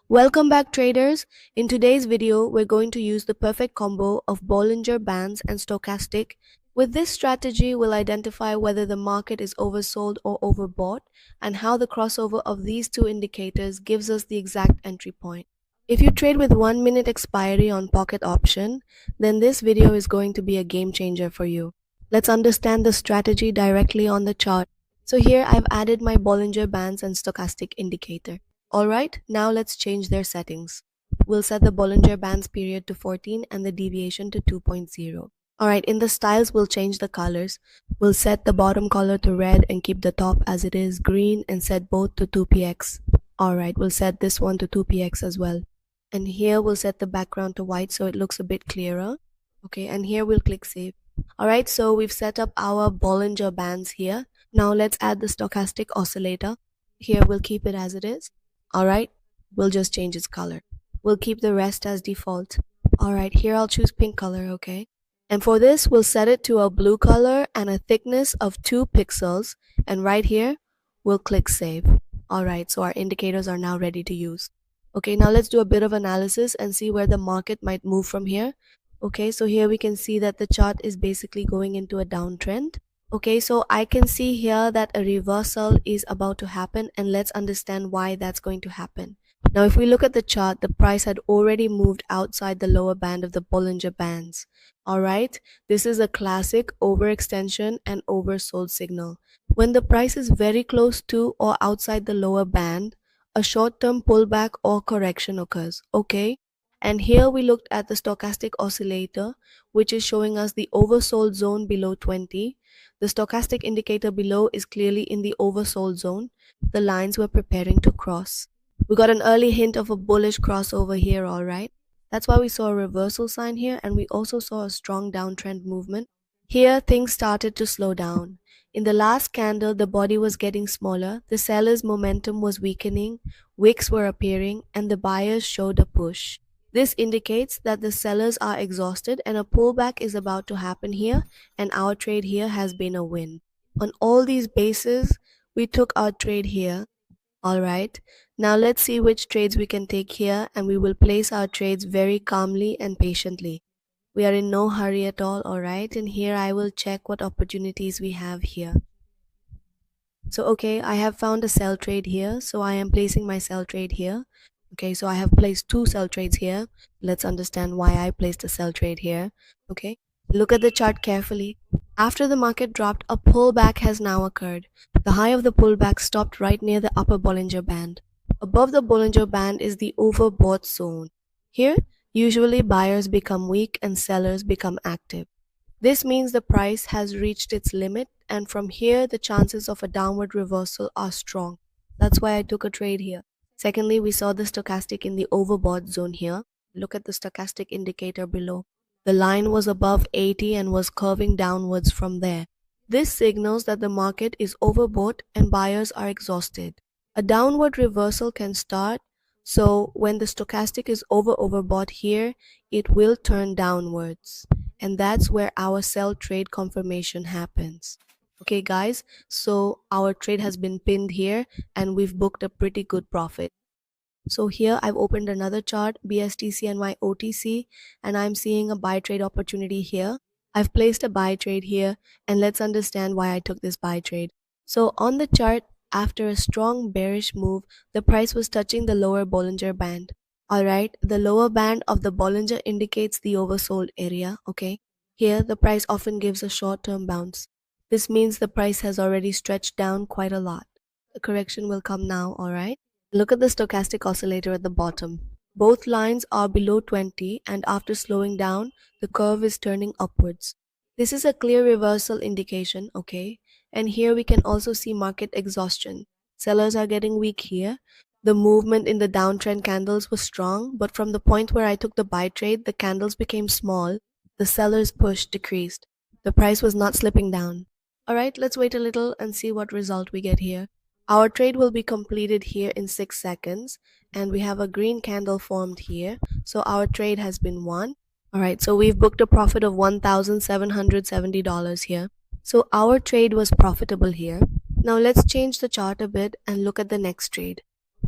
Welcome back, traders. In today's video, we're going to use the perfect combo of Bollinger Bands and Stochastic. With this strategy, we'll identify whether the market is oversold or overbought and how the crossover of these two indicators gives us the exact entry point. If you trade with 1 minute expiry on pocket option, then this video is going to be a game changer for you. Let's understand the strategy directly on the chart. So here I've added my Bollinger Bands and Stochastic indicator. Alright, now let's change their settings. We'll set the Bollinger Bands period to 14 and the deviation to 2.0. Alright, in the styles we'll change the colors. We'll set the bottom color to red and keep the top as it is green and set both to 2px. Alright, we'll set this one to 2px as well. And here we'll set the background to white so it looks a bit clearer. Okay, and here we'll click save. Alright, so we've set up our Bollinger Bands here. Now let's add the Stochastic Oscillator. Here we'll keep it as it is. Alright, we'll just change its color. We'll keep the rest as default. Alright, here I'll choose pink color, okay? And for this, we'll set it to a blue color and a thickness of 2 pixels. And right here, we'll click save. Alright, so our indicators are now ready to use. Okay, now let's do a bit of analysis and see where the market might move from here. Okay, so here we can see that the chart is basically going into a downtrend. Okay, so I can see here that a reversal is about to happen, and let's understand why that's going to happen. Now, if we look at the chart, the price had already moved outside the lower band of the Bollinger Bands. Alright, this is a classic overextension and oversold signal. When the price is very close to or outside the lower band, a short-term pullback or correction occurs. Okay, and here we looked at the stochastic oscillator, which is showing us the oversold zone below 20. The stochastic indicator below is clearly in the oversold zone. The lines we're preparing to cross. We got an early hint of a bullish crossover here, alright? That's why we saw a reversal sign here, and we also saw a strong downtrend movement. Here, things started to slow down. In the last candle, the body was getting smaller, the seller's momentum was weakening, wicks were appearing, and the buyers showed a push. This indicates that the sellers are exhausted and a pullback is about to happen here, and our trade here has been a win. On all these bases, we took our trade here. Alright, now let's see which trades we can take here, and we will place our trades very calmly and patiently. We are in no hurry at all, alright, and here I will check what opportunities we have here. So okay, I have found a sell trade here, so I am placing my sell trade here. Okay, so I have placed 2 sell trades here. Let's understand why I placed a sell trade here. Okay, look at the chart carefully. After the market dropped, a pullback has now occurred. The high of the pullback stopped right near the upper Bollinger Band. Above the Bollinger Band is the overbought zone. Here, usually buyers become weak and sellers become active. This means the price has reached its limit, and from here the chances of a downward reversal are strong. That's why I took a trade here. Secondly, we saw the stochastic in the overbought zone here. Look at the stochastic indicator below. The line was above 80 and was curving downwards from there. This signals that the market is overbought and buyers are exhausted. A downward reversal can start, so when the stochastic is overbought here, it will turn downwards. And that's where our sell trade confirmation happens. Okay guys, so our trade has been pinned here and we've booked a pretty good profit. So here I've opened another chart, BSTCNY OTC, and I'm seeing a buy trade opportunity here. I've placed a buy trade here, and let's understand why I took this buy trade. So on the chart, after a strong bearish move, the price was touching the lower Bollinger Band. Alright, the lower band of the Bollinger indicates the oversold area, okay? Here, the price often gives a short-term bounce. This means the price has already stretched down quite a lot. The correction will come now, alright? Look at the stochastic oscillator at the bottom. Both lines are below 20, and after slowing down, the curve is turning upwards. This is a clear reversal indication, okay? And here we can also see market exhaustion. Sellers are getting weak here. The movement in the downtrend candles was strong, but from the point where I took the buy trade, the candles became small. The seller's push decreased. The price was not slipping down. Alright, let's wait a little and see what result we get here. Our trade will be completed here in 6 seconds, and we have a green candle formed here, so our trade has been won. Alright, so we've booked a profit of $1,770 here. So our trade was profitable here. Now let's change the chart a bit and look at the next trade.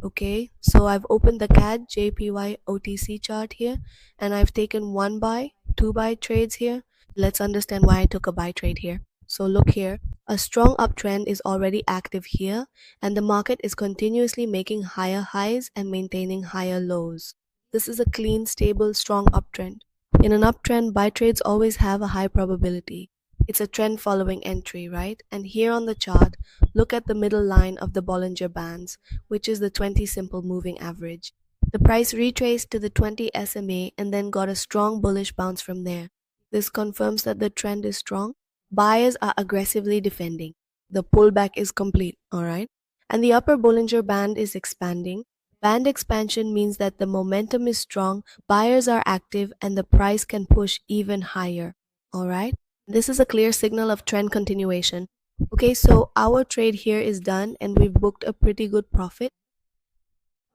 Okay, so I've opened the CAD JPY OTC chart here, and I've taken one buy, two buy trades here. Let's understand why I took a buy trade here. So look here, a strong uptrend is already active here, and the market is continuously making higher highs and maintaining higher lows. This is a clean, stable, strong uptrend. In an uptrend, buy trades always have a high probability. It's a trend following entry, right? And here on the chart, look at the middle line of the Bollinger Bands, which is the 20 simple moving average. The price retraced to the 20 SMA and then got a strong bullish bounce from there. This confirms that the trend is strong. Buyers are aggressively defending. The pullback is complete, alright? And the upper Bollinger Band is expanding. Band expansion means that the momentum is strong, buyers are active, and the price can push even higher, alright? This is a clear signal of trend continuation. Okay, so our trade here is done and we've booked a pretty good profit.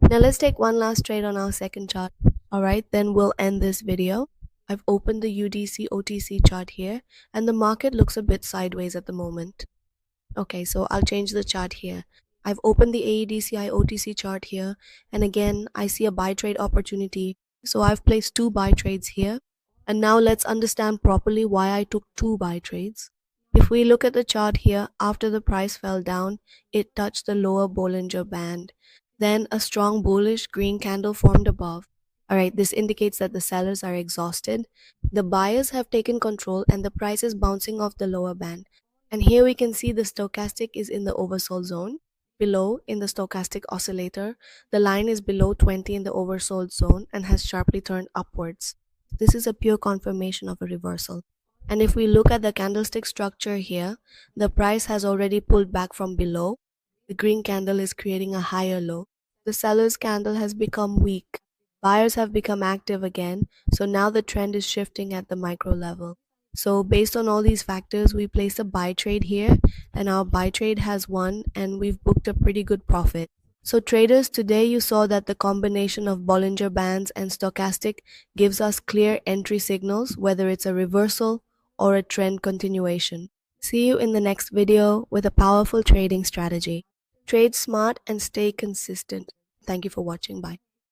Now let's take one last trade on our second chart. Alright, then we'll end this video. I've opened the UDC OTC chart here and the market looks a bit sideways at the moment. Okay, so I'll change the chart here. I've opened the AEDCI OTC chart here, and again, I see a buy trade opportunity. So I've placed two buy trades here. And now let's understand properly why I took two buy trades. If we look at the chart here, after the price fell down, it touched the lower Bollinger Band. Then a strong bullish green candle formed above. Alright, this indicates that the sellers are exhausted. The buyers have taken control and the price is bouncing off the lower band. And here we can see the stochastic is in the oversold zone. Below, in the stochastic oscillator, the line is below 20 in the oversold zone and has sharply turned upwards. This is a pure confirmation of a reversal. And if we look at the candlestick structure here, the price has already pulled back from below. The green candle is creating a higher low. The seller's candle has become weak. Buyers have become active again, so now the trend is shifting at the micro level. So based on all these factors, we placed a buy trade here and our buy trade has won and we've booked a pretty good profit. So traders, today you saw that the combination of Bollinger Bands and stochastic gives us clear entry signals, whether it's a reversal or a trend continuation. See you in the next video with a powerful trading strategy. Trade smart and stay consistent. Thank you for watching. Bye.